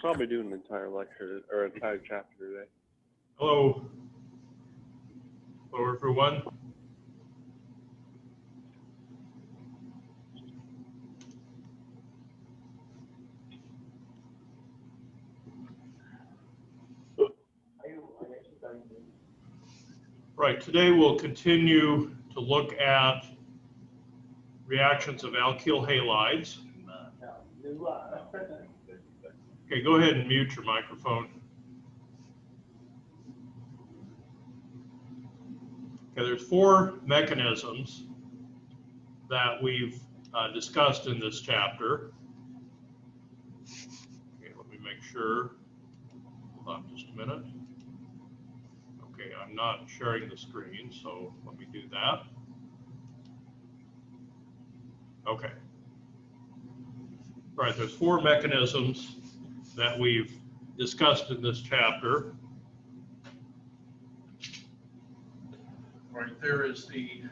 probably do an entire lecture or an entire chapter today. Hello. Hello, everyone. Right, today we'll continue to look at reactions of alkyl halides. Okay, go ahead and mute your microphone. Okay, there's four mechanisms that we've discussed in this chapter. Okay, let me make sure. Hold on just a minute. Okay, I'm not sharing the screen, so let me do that. Okay. All right, there's four mechanisms that we've discussed in this chapter. All right, there is the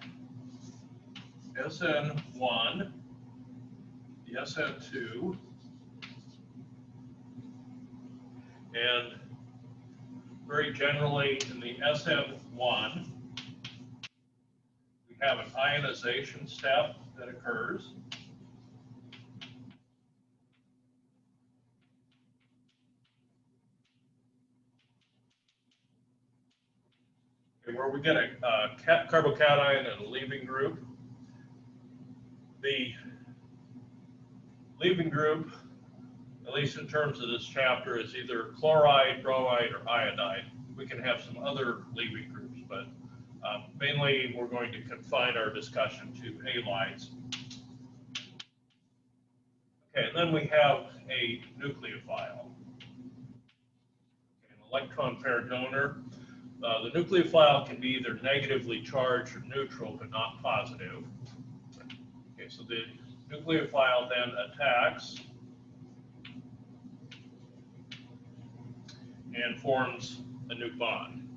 SN1, the SN2, and very generally in the SN1, we have an ionization step that occurs. Where we get a carbocation and a leaving group. The leaving group, at least in terms of this chapter, is either chloride, bromide, or iodide. We can have some other leaving groups, but mainly we're going to confine our discussion to halides. Okay, and then we have a nucleophile, an electron pair donor. The nucleophile can be either negatively charged or neutral, but not positive. Okay, so the nucleophile then attacks and forms a new bond.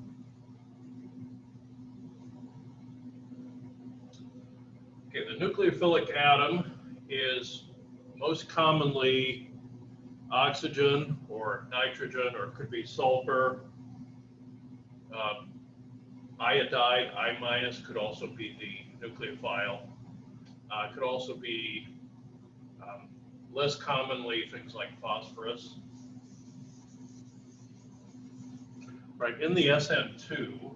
Okay, the nucleophilic atom is most commonly oxygen or nitrogen, or it could be sulfur. Iodide, I- could also be the nucleophile. Could also be less commonly things like phosphorus. Right, in the SN2,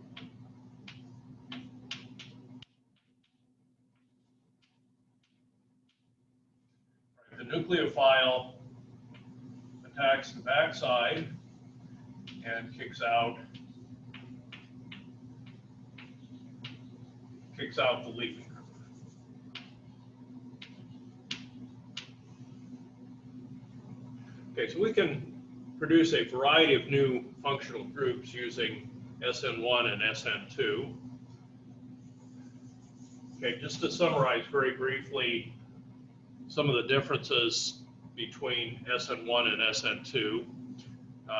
the nucleophile attacks the backside and kicks out the leaving group. Okay, so we can produce a variety of new functional groups using SN1 and SN2. Okay, just to summarize very briefly some of the differences between SN1 and SN2.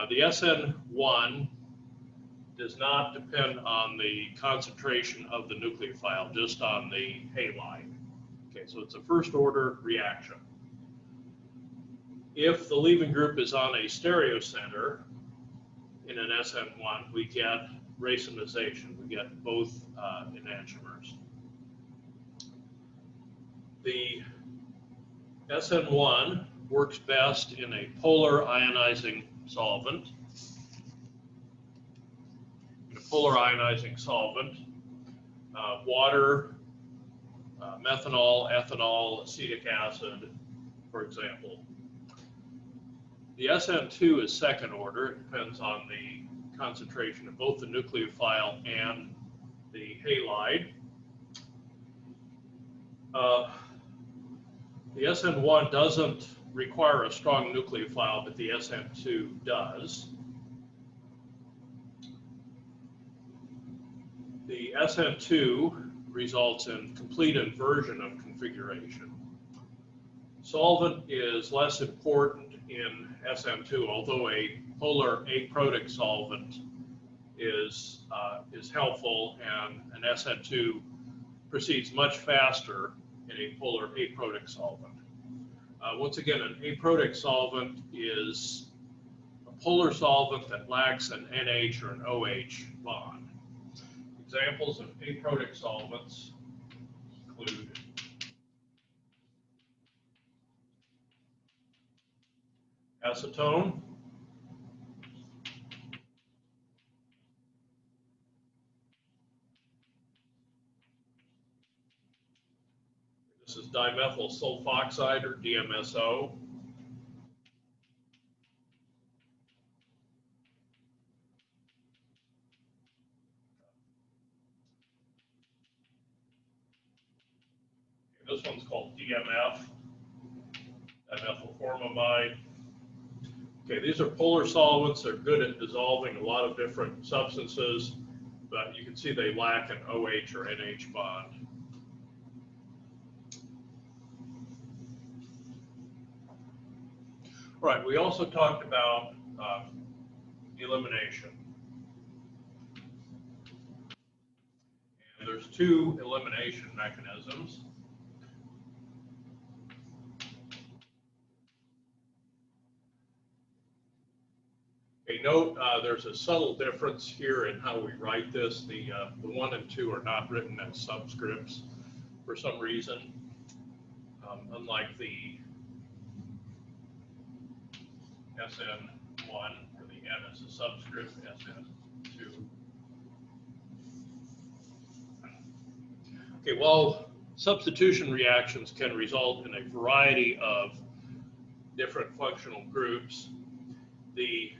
The SN1 does not depend on the concentration of the nucleophile, just on the halide. Okay, so it's a first order reaction. If the leaving group is on a stereocenter in an SN1, we get racemization. We get both enantiomers. The SN1 works best in a polar ionizing solvent. In a polar ionizing solvent, water, methanol, ethanol, acetic acid, for example. The SN2 is second order. It depends on the concentration of both the nucleophile and the halide. The SN1 doesn't require a strong nucleophile, but the SN2 does. The SN2 results in complete inversion of configuration. Solvent is less important in SN2, although a polar aprotic solvent is helpful, and an SN2 proceeds much faster in a polar aprotic solvent. Once again, an aprotic solvent is polar solvent that lacks an NH or an OH bond. Examples of aprotic solvents include acetone, this is dimethyl sulfoxide or DMSO, this one's called DMF, dimethylformamide. Okay, these are polar solvents. They're good at dissolving a lot of different substances, but you can see they lack an OH or NH bond. All right, we also talked about elimination. And there's two elimination mechanisms. Okay, note there's a subtle difference here in how we write this. The 1 and 2 are not written as subscripts for some reason, unlike the SN1, where the N is a subscript, SN2. Okay, while substitution reactions can result in a variety of different functional groups, the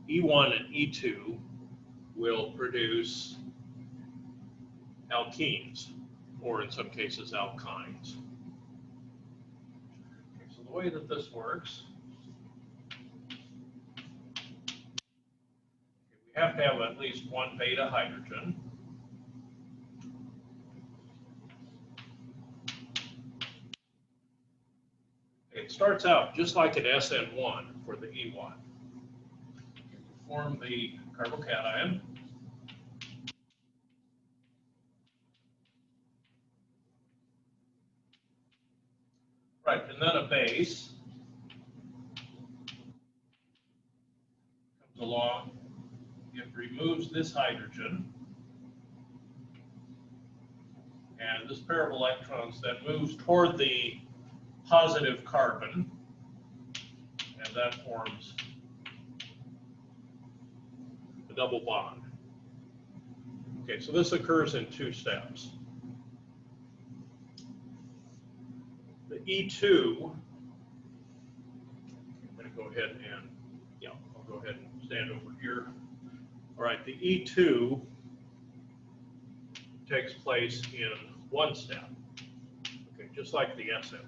E1 and E2 will produce alkenes, or in some cases alkynes. Okay, so the way that this works, we have to have at least one beta hydrogen. It starts out just like an SN1 for the E1. Form the carbocation. Right, and then a base comes along. It removes this hydrogen. And this pair of electrons then moves toward the positive carbon. And that forms a double bond. Okay, so this occurs in 2 steps. The E2, I'm going to go ahead and, I'll go ahead and stand over here. All right, the E2 takes place in 1 step, okay, just like the SN2.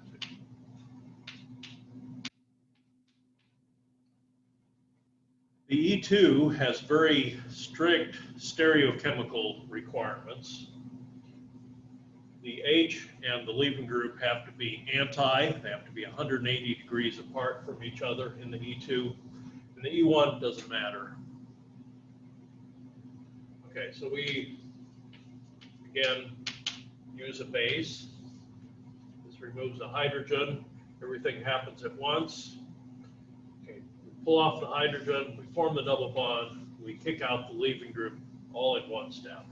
The E2 has very strict stereochemical requirements. The H and the leaving group have to be anti. They have to be 180 degrees apart from each other in the E2. And the E1 doesn't matter. Okay, so we, again, use a base. This removes the hydrogen. Everything happens at once. Okay, we pull off the hydrogen, we form the double bond, we kick out the leaving group all in 1 step.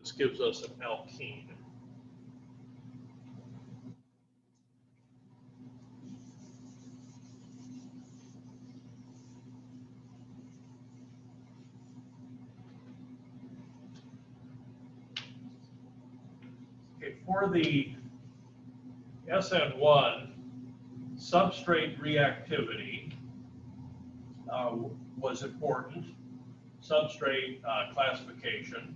This gives us an alkene. Okay, for the SN1, substrate reactivity was important. Substrate classification.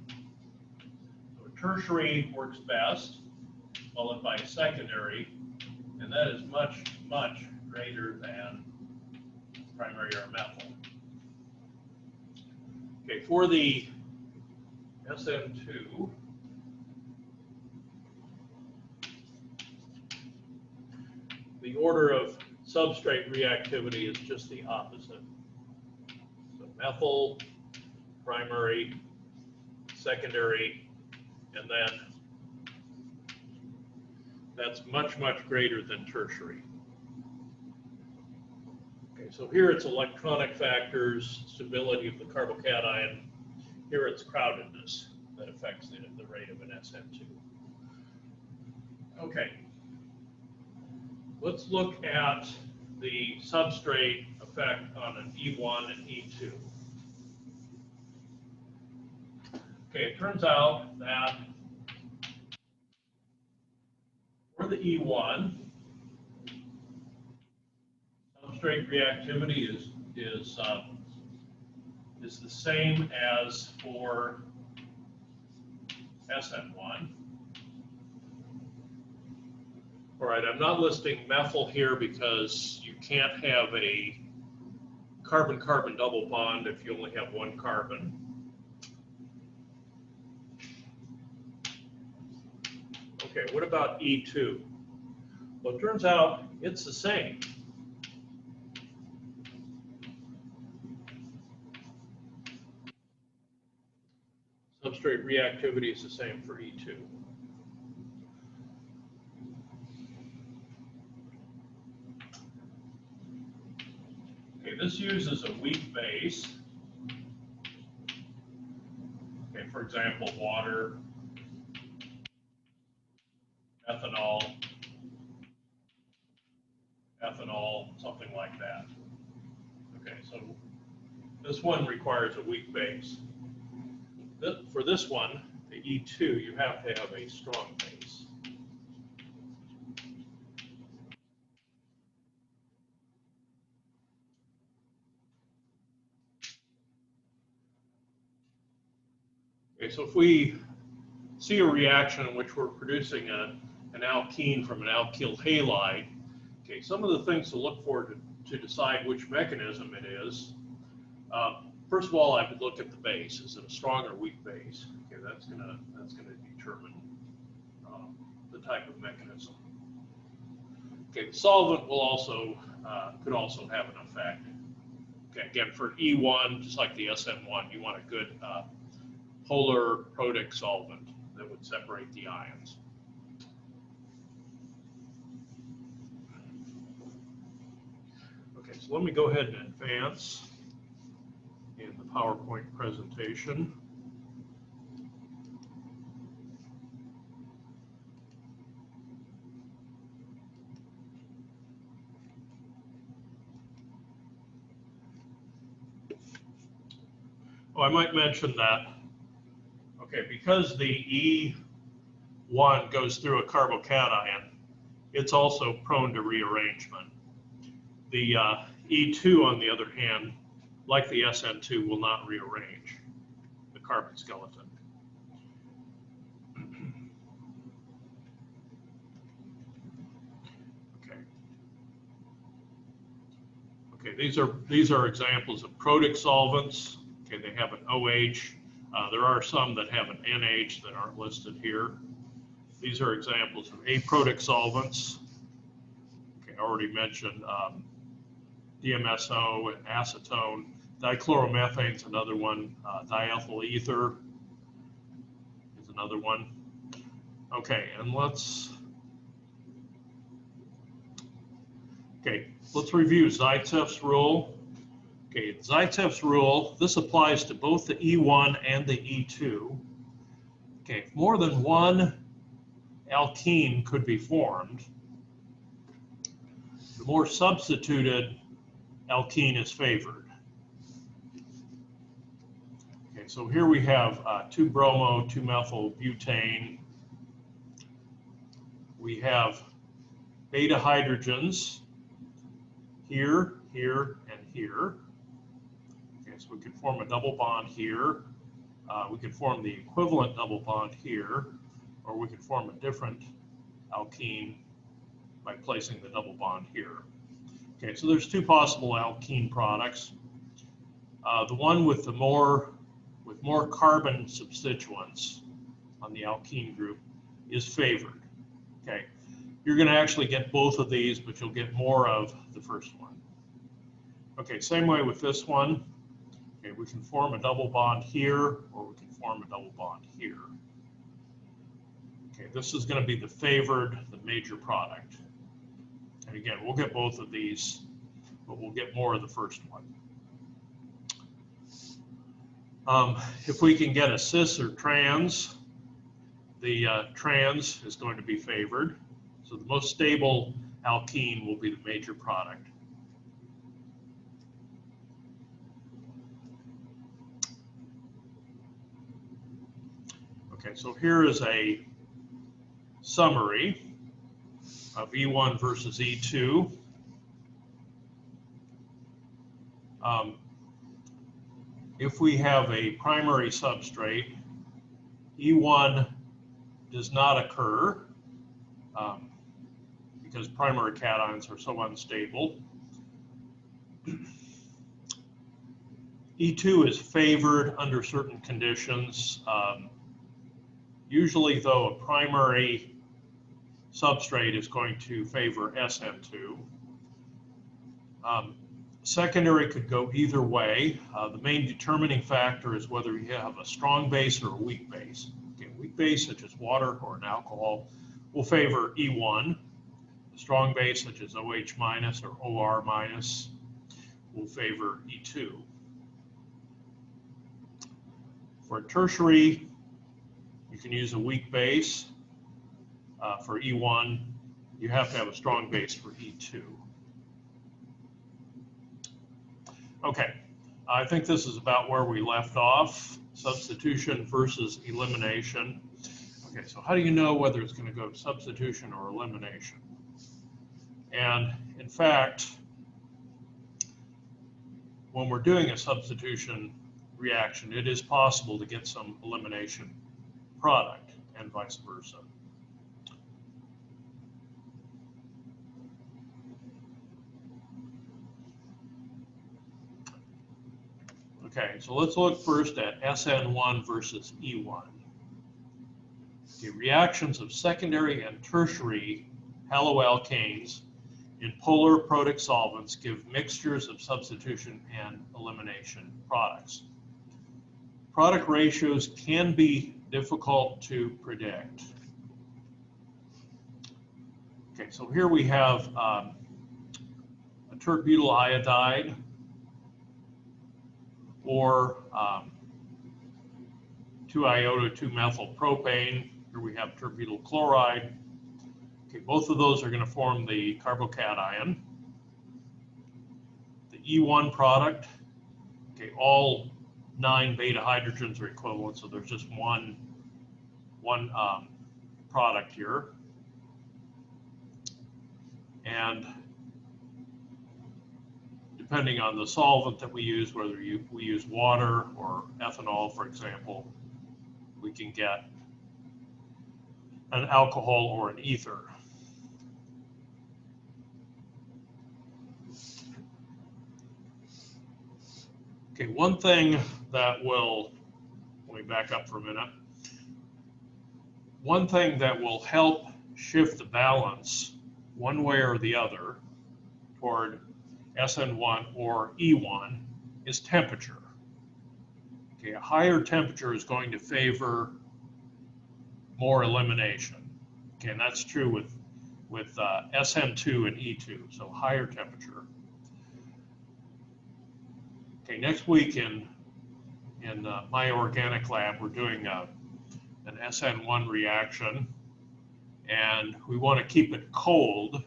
So tertiary works best, followed by secondary, and that is much, much greater than primary or methyl. Okay, for the SN2, the order of substrate reactivity is just the opposite. So methyl, primary, secondary, and then that's much, much greater than tertiary. Okay, so here it's electronic factors, stability of the carbocation. Here it's crowdedness that affects the rate of an SN2. Okay, let's look at the substrate effect on an E1 and E2. Okay, it turns out that for the E1, substrate reactivity is the same as for SN1. All right, I'm not listing methyl here because you can't have a carbon-carbon double bond if you only have one carbon. Okay, what about E2? Well, it turns out it's the same. Substrate reactivity is the same for E2. Okay, this uses a weak base. Okay, for example, water, ethanol, something like that. Okay, so this one requires a weak base. For this one, the E2, you have to have a strong base. Okay, so if we see a reaction in which we're producing an alkene from an alkyl halide, okay, some of the things to look for to decide which mechanism it is. First of all, I would look at the base. Is it a strong or weak base? Okay, that's gonna determine the type of mechanism. Okay, the solvent will also could also have an effect. Okay, again for E1, just like the SN1, you want a good polar protic solvent that would separate the ions. Okay, so let me go ahead and advance in the PowerPoint presentation. Oh, I might mention that, okay, because the E1 goes through a carbocation, it's also prone to rearrangement. The E2, on the other hand, like the SN2, will not rearrange the carbon skeleton. Okay. Okay, these are examples of protic solvents. Okay, they have an OH. There are some that have an NH that aren't listed here. These are examples of aprotic solvents. Okay, I already mentioned DMSO and acetone. Dichloromethane is another one. Diethyl ether is another one. Okay, and let's review Zaitsev's rule. Okay, Zaitsev's rule, this applies to both the E1 and the E2. Okay, if more than one alkene could be formed, the more substituted alkene is favored. Okay, so here we have 2-bromo, 2-methyl-butane. We have beta hydrogens here, here, and here. Okay, so we could form a double bond here. We could form the equivalent double bond here, or we could form a different alkene by placing the double bond here. Okay, so there's two possible alkene products. The one with more carbon substituents on the alkene group is favored. Okay, you're going to actually get both of these, but you'll get more of the first one. Okay, same way with this one. Okay, we can form a double bond here, or we can form a double bond here. Okay, this is going to be the favored, the major product. And again, we'll get both of these but we'll get more of the first one. If we can get a cis or trans, the trans is going to be favored. So the most stable alkene will be the major product. Okay, so here is a summary of E1 versus E2. If we have a primary substrate, E1 does not occur because primary cations are so unstable. E2 is favored under certain conditions. Usually, though, a primary substrate is going to favor SN2. Secondary could go either way. The main determining factor is whether you have a strong base or a weak base. Okay, weak base, such as water or an alcohol, will favor E1. A strong base, such as OH- or OR-, will favor E2. For tertiary, you can use a weak base. For E1, you have to have a strong base for E2. Okay, I think this is about where we left off, substitution versus elimination. Okay, so how do you know whether it's going to go substitution or elimination? And in fact, when we're doing a substitution reaction, it is possible to get some elimination product and vice versa. Okay, so let's look first at SN1 versus E1. Okay, reactions of secondary and tertiary haloalkanes in polar protic solvents give mixtures of substitution and elimination products. Product ratios can be difficult to predict. Okay, so here we have a tert-butyl iodide or 2-iota-2-methylpropane. Here we have tert-butyl chloride. Okay, both of those are going to form the carbocation. The E1 product, okay, all 9 beta hydrogens are equivalent, so there's just one product here. And depending on the solvent that we use, whether we use water or ethanol, for example, we can get an alcohol or an ether. Okay, one thing that will, let me back up for a minute. One thing that will help shift the balance one way or the other toward SN1 or E1 is temperature. Okay, a higher temperature is going to favor more elimination. Okay, and that's true with SN2 and E2, so higher temperature. Okay, next week in my organic lab, we're doing an SN1 reaction, and we want to keep it cold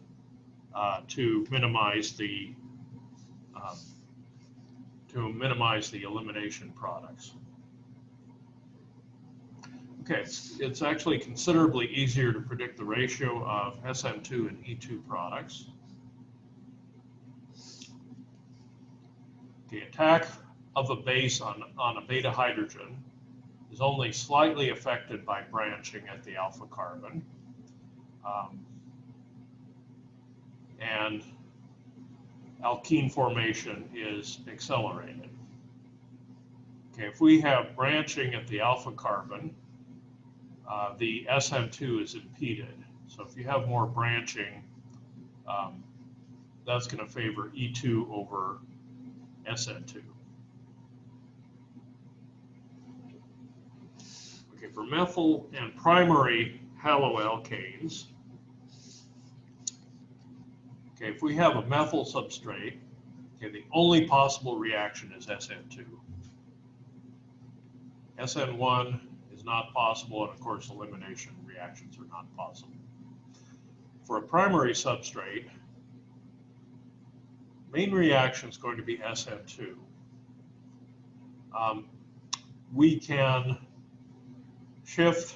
to minimize the elimination products. Okay, it's actually considerably easier to predict the ratio of SN2 and E2 products. The attack of a base on a beta hydrogen is only slightly affected by branching at the alpha carbon. And alkene formation is accelerated. Okay, if we have branching at the alpha carbon, the SN2 is impeded. So if you have more branching, that's going to favor E2 over SN2. Okay, for methyl and primary haloalkanes, okay, if we have a methyl substrate Okay, the only possible reaction is SN2. SN1 is not possible, and of course elimination reactions are not possible. For a primary substrate, main reaction is going to be SN2. We can shift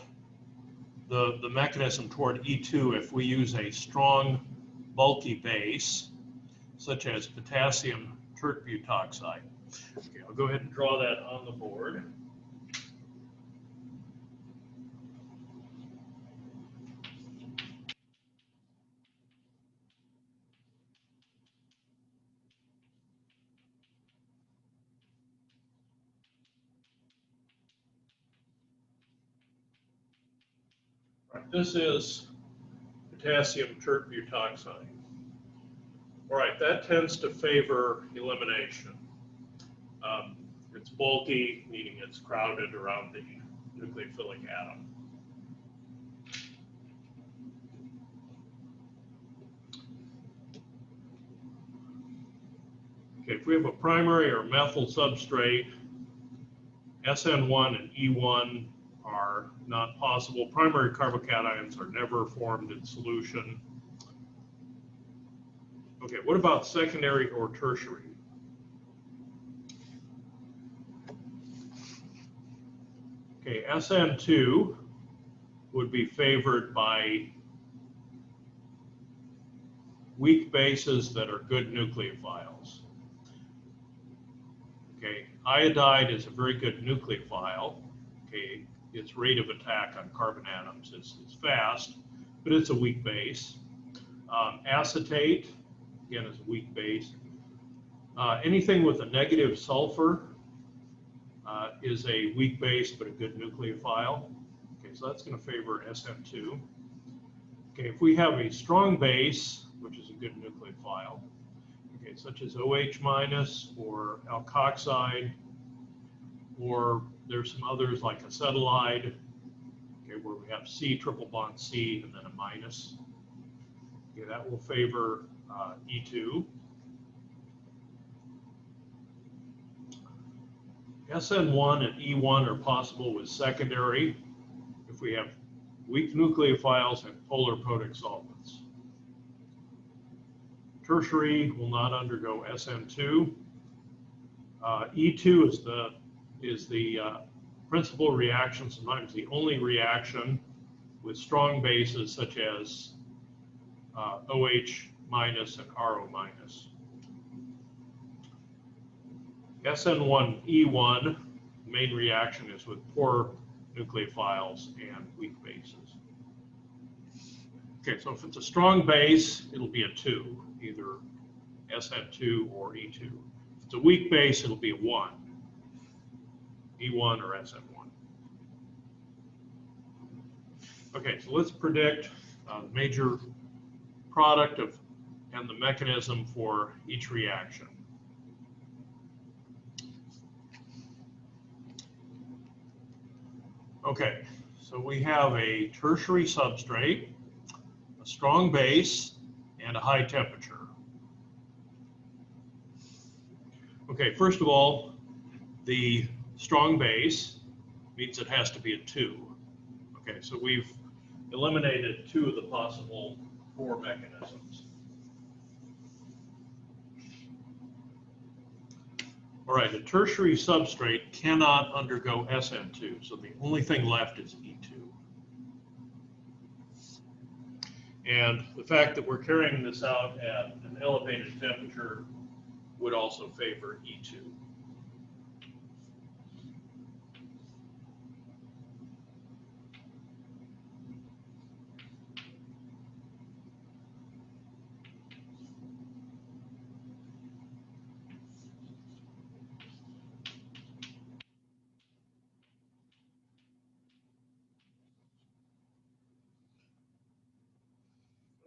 the mechanism toward E2 if we use a strong, bulky base, such as potassium tert butoxide. Okay, I'll go ahead and draw that on the board. Right, this is potassium tert butoxide. All right, that tends to favor elimination. It's bulky, meaning it's crowded around the nucleophilic atom. Okay, if we have a primary or methyl substrate, SN1 and E1 are not possible. Primary carbocations are never formed in solution. Okay, what about secondary or tertiary? Okay, SN2 would be favored by weak bases that are good nucleophiles. Okay, iodide is a very good nucleophile. Okay, its rate of attack on carbon atoms is fast, but it's a weak base. Acetate, again, is a weak base. Anything with a negative sulfur is a weak base, but a good nucleophile. Okay, so that's going to favor SN2. Okay, if we have a strong base, which is a good nucleophile, okay, such as OH minus or alkoxide, or there's some others like acetylide, okay, where we have C triple bond C and then a minus. Okay, that will favor E2. SN1 and E1 are possible with secondary if we have weak nucleophiles and polar protic solvents. Tertiary will not undergo SN2. E2 is the principal reaction, sometimes the only reaction with strong bases such as OH minus and RO minus. SN1E1, main reaction is with poor nucleophiles and weak bases. Okay, so if it's a strong base, it'll be a 2, either SN2 or E2. If it's a weak base, it'll be a 1, E1 or SN1. Okay, so let's predict the major product of and the mechanism for each reaction. Okay, so we have a tertiary substrate, a strong base, and a high temperature. Okay, first of all, the strong base means it has to be a 2. Okay, so we've eliminated 2 of the possible 4 mechanisms. All right, a tertiary substrate cannot undergo SN2, so the only thing left is E2. And the fact that we're carrying this out at an elevated temperature would also favor E2.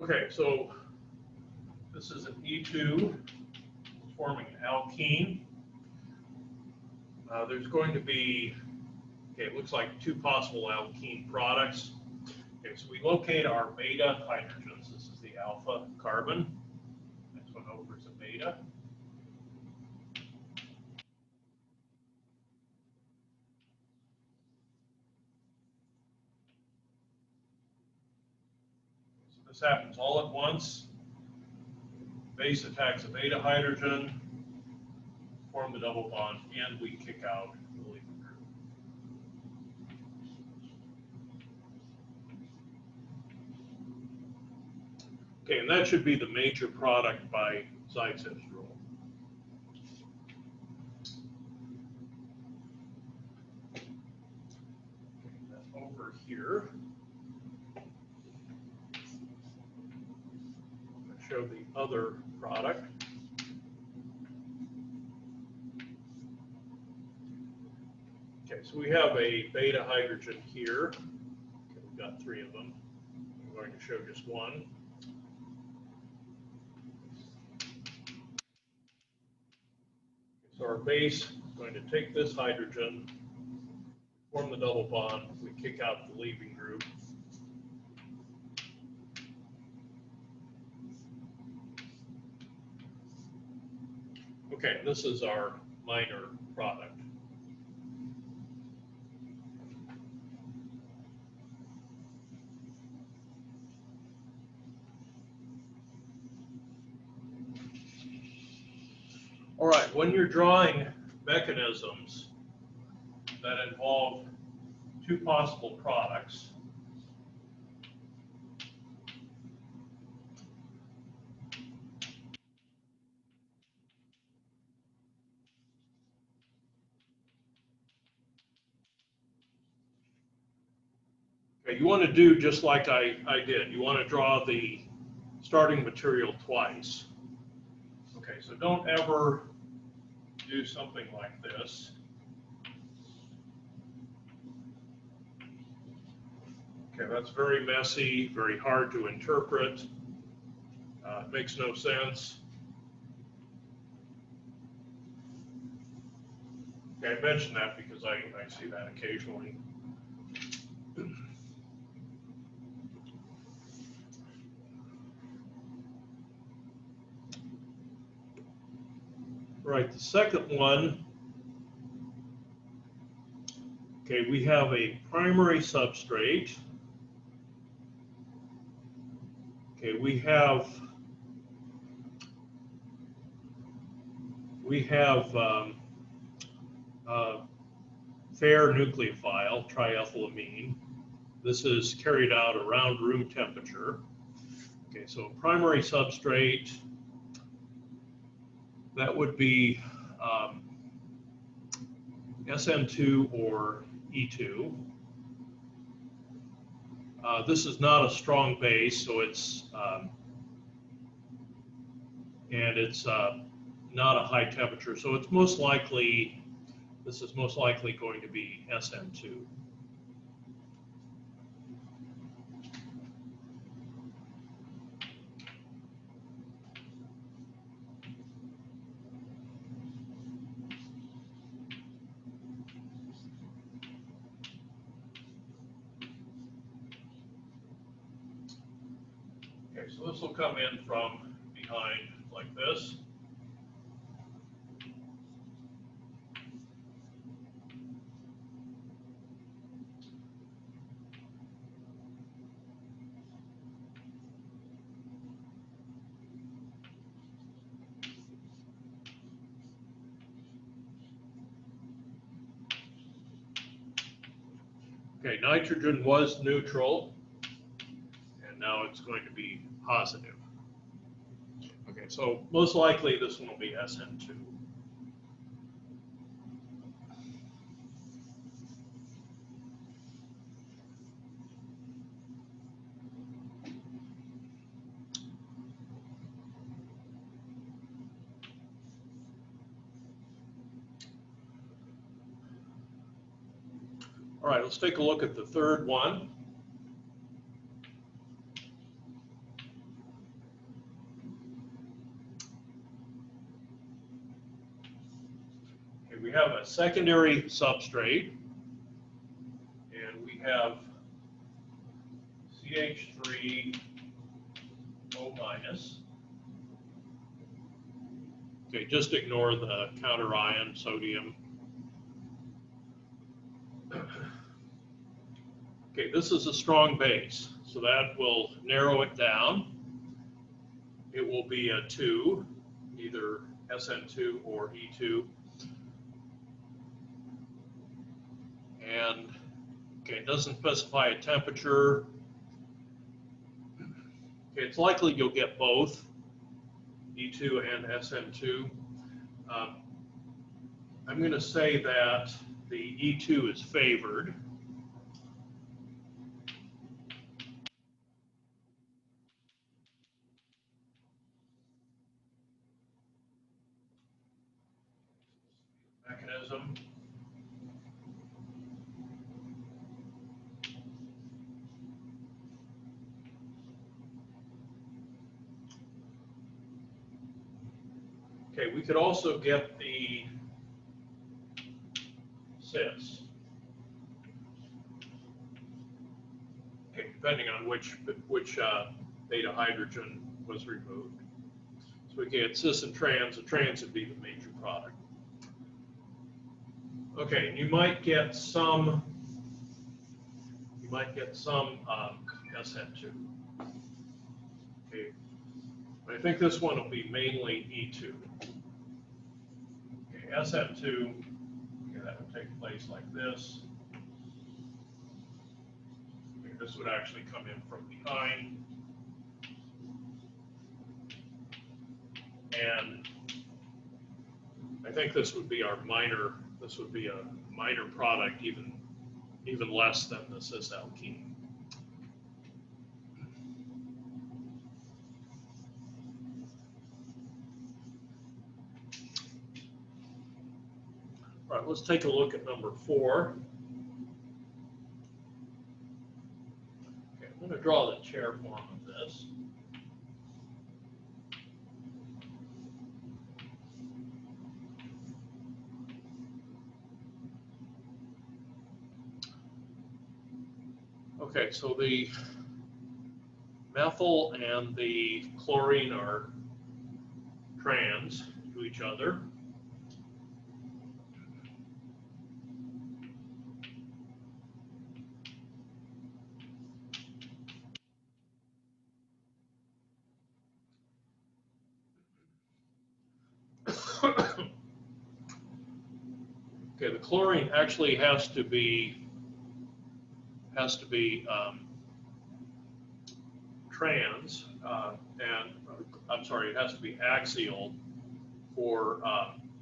Okay, so this is an E2 forming an alkene. There's going to be, okay, it looks like 2 possible alkene products. Okay, so we locate our beta hydrogens. This is the alpha carbon. Next one over is a beta. This happens all at once. Base attacks a beta hydrogen, form the double bond, and we kick out the leaving group. Okay, and that should be the major product by Zaitsev's rule. Okay, over here, I'll show the other product. Okay, so we have a beta hydrogen here. Okay, we've got 3 of them. I'm going to show just one. So our base is going to take this hydrogen, form the double bond, we kick out the leaving group. Okay, this is our minor product. All right, when you're drawing mechanisms that involve 2 possible products, okay, you want to do just like I did. You want to draw the starting material twice. Okay, so don't ever do something like this. Okay, that's very messy, very hard to interpret. It makes no sense. Okay, I mention that because I see that occasionally. Right, the second one, okay, we have a primary substrate. Okay, we have fair nucleophile, triethylamine. This is carried out around room temperature. Okay, so primary substrate, that would be SN2 or E2. This is not a strong base, so it's not a high temperature, so it's most likely, this is most likely going to be SN2. Okay, so this will come in from behind like this. Okay, nitrogen was neutral, and now it's going to be positive. Okay, so most likely this one will be SN2. All right, let's take a look at the third one. Okay, we have a secondary substrate, and we have CH3O minus. Okay, just ignore the counter ion, sodium. Okay, this is a strong base, So that will narrow it down. It will be a 2, either SN2 or E2. And okay, it doesn't specify a temperature. Okay, it's likely you'll get both E2 and SN2. I'm going to say that the E2 is favored. Mechanism. Okay, we could also get the cis. Okay, depending on which beta hydrogen was removed. So we get cis and trans. The trans would be the major product. Okay, you might get some. SN2. Okay, but I think this one will be mainly E2. Okay, SN2. Okay, that would take place like this. Okay, this would actually come in from behind. And I think this would be our minor. This would be a minor product, even less than the cis alkene. All right, let's take a look at number 4. Okay, I'm going to draw the chair form of this. Okay, so the methyl and the chlorine are trans to each other. Okay, the chlorine actually has to be trans, and I'm sorry, it has to be axial for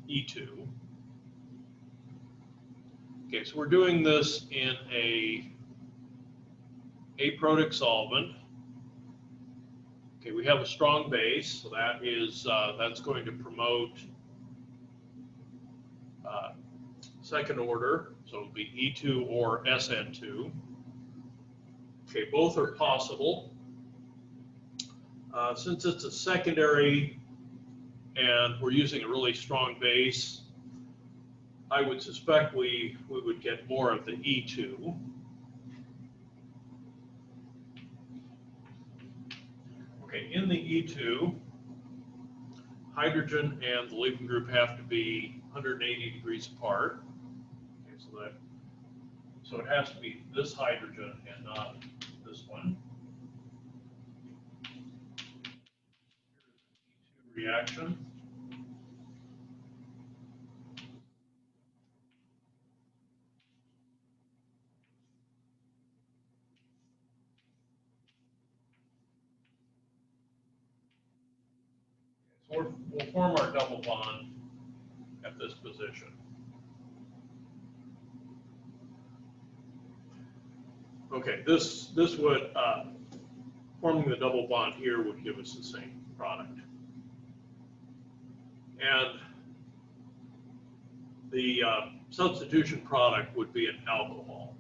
E2. Okay, so we're doing this in a aprotic solvent. Okay, we have a strong base, so that is that's going to promote second order, so it'll be E2 or SN2. Okay, both are possible. Since it's a secondary and we're using a really strong base, I would suspect we would get more of the E2. Okay, in the E2, hydrogen and the leaving group have to be 180 degrees apart. Okay, so it has to be this hydrogen and not this one. E2 reaction. So we'll form our double bond at this position. Okay, this would, forming the double bond here would give us the same product. And the substitution product would be an alcohol.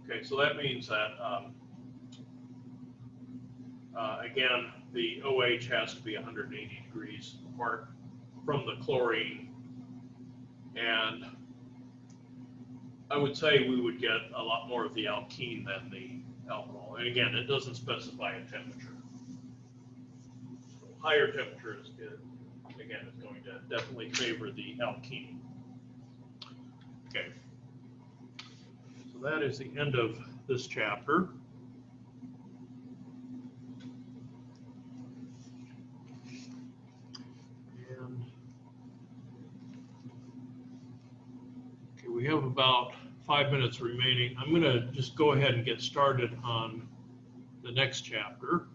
Okay, so that means that, again, the OH has to be 180 degrees apart from the chlorine. And I would say we would get a lot more of the alkene than the alcohol. And again, it doesn't specify a temperature. So higher temperatures, again, is going to definitely favor the alkene. Okay, So that is the end of this chapter. And okay, we have about 5 minutes remaining. I'm going to just go ahead and get started on the next chapter.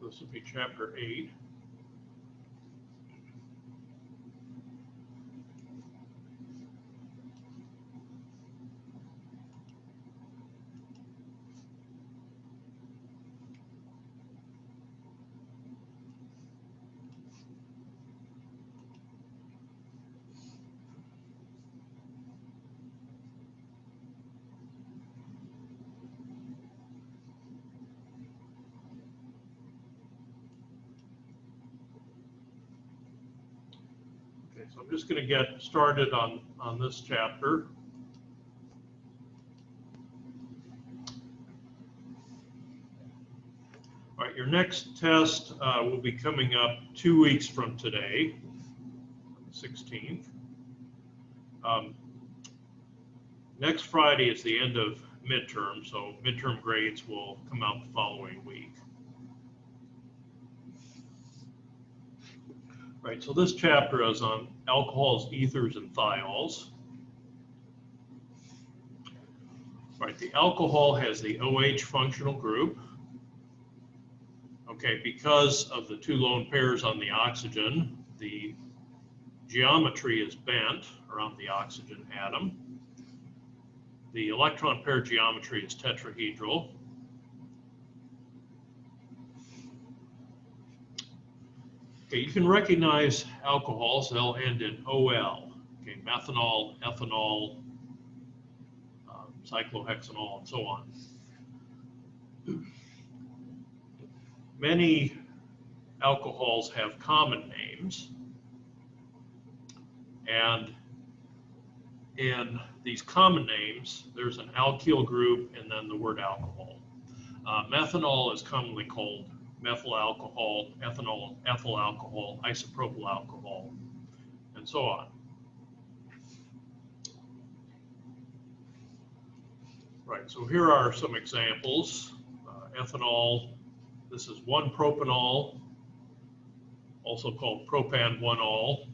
This will be chapter 8. Okay, so I'm just going to get started on this chapter. All right, your next test will be coming up 2 weeks from today, 16th. Next Friday is the end of midterm, so midterm grades will come out the following week. Right, so this chapter is on alcohols, ethers, and thiols. Right, the alcohol has the OH functional group. Okay, because of the 2 lone pairs on the oxygen, the geometry is bent around the oxygen atom. The electron pair geometry is tetrahedral. Okay, you can recognize alcohols, they'll end in OL. Okay, methanol, ethanol, cyclohexanol, and so on. Many alcohols have common names, and in these common names, there's an alkyl group and then the word alcohol. Methanol is commonly called methyl alcohol, ethanol, ethyl alcohol, isopropyl alcohol, and so on. Right, so here are some examples. Ethanol, this is 1-propanol, also called propan-1-ol,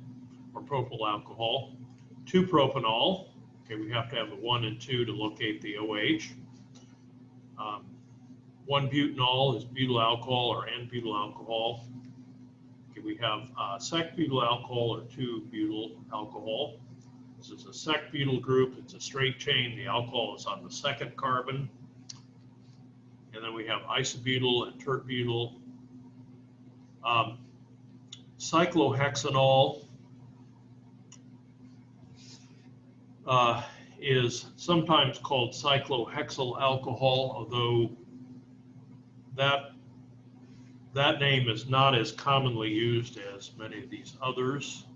or propyl alcohol. 2-propanol, okay, we have to have the 1 and 2 to locate the OH. 1-butanol is butyl alcohol or N-butyl alcohol. Okay, we have sec-butyl alcohol or 2-butyl alcohol. This is a sec-butyl group. It's a straight chain. The alcohol is on the second carbon. And then we have isobutyl and tert-butyl. Cyclohexanol is sometimes called cyclohexyl alcohol, although that name is not as commonly used as many of these others.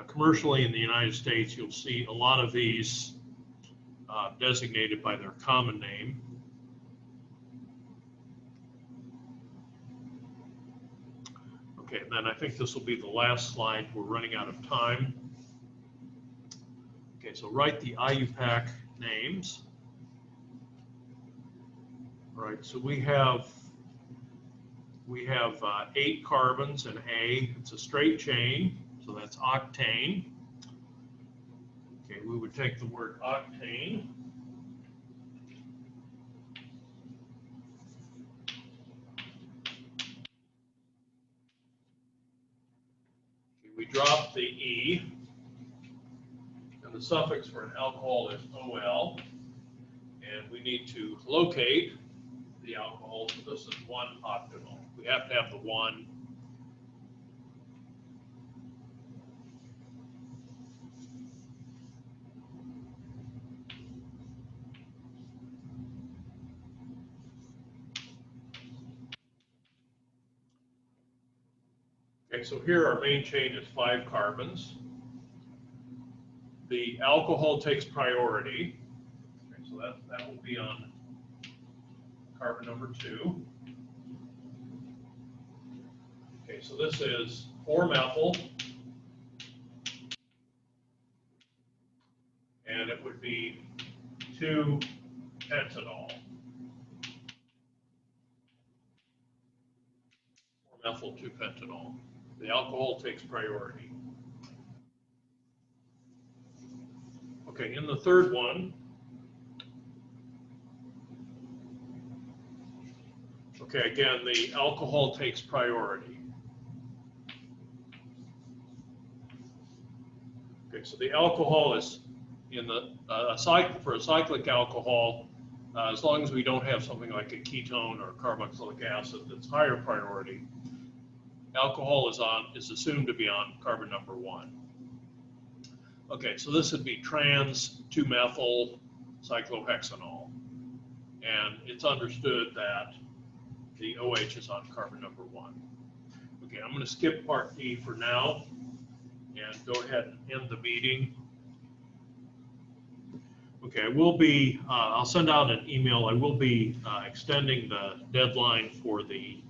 Commercially in the United States, you'll see a lot of these designated by their common name. Okay, and then I think this will be the last slide. We're running out of time. Okay, so write the IUPAC names. All right, so we have 8 carbons in A. It's a straight chain, so that's octane. Okay, we would take the word octane. We drop the E, and the suffix for an alcohol is OL, and we need to locate the alcohol, so this is 1-octanol. We have to have the 1. Okay, so here our main chain is 5 carbons. The alcohol takes priority. Okay, so that will be on carbon number 2. Okay, so this is 4-methyl, and it would be 2-pentanol. 4-methyl 2-pentanol. The alcohol takes priority. Okay, in the third one, okay, again, the alcohol takes priority. Okay, so the alcohol is in the for a cyclic alcohol, as long as we don't have something like a ketone or carboxylic acid that's higher priority, alcohol is assumed to be on carbon number 1. Okay, so this would be trans 2-methyl cyclohexanol, and it's understood that the OH is on carbon number 1. Okay, I'm going to skip part D for now and go ahead and end the meeting. Okay, I'll send out an email. I will be extending the deadline for the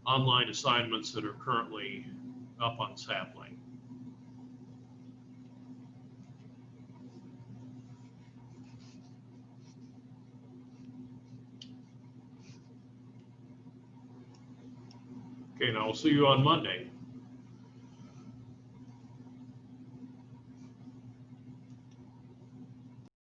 online assignments that are currently up on Sapling. Okay, now we'll see you on Monday.